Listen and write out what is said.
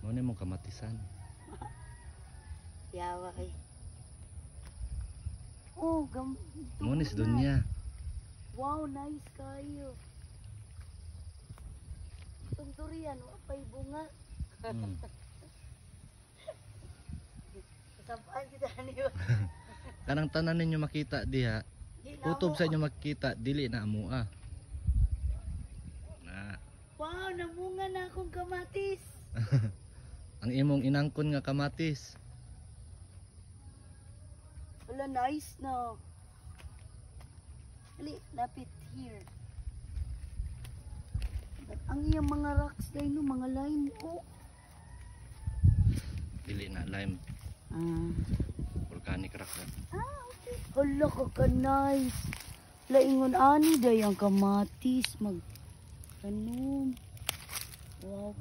Ano mong kamatisan? Yawa kay. Oh, Munis doon niya. Wow, nice kayo. Itong durian, wapay bunga. Kasapaan kita niyo. Kanang tanan ninyo makita diha. Kutob sa inyo makita, dili na amua. Na. Wow, namunga na akong kamatis. Ang imong inangkon nga kamatis. Wala, nice na. Ali, lapit here. Ang iyang mga rocks dahil no, mga lime. Oh. Dili na lime. Volcanic rock yan. Okay. Hala ka nice. Laingon ani day ang kamatis mag. Wow.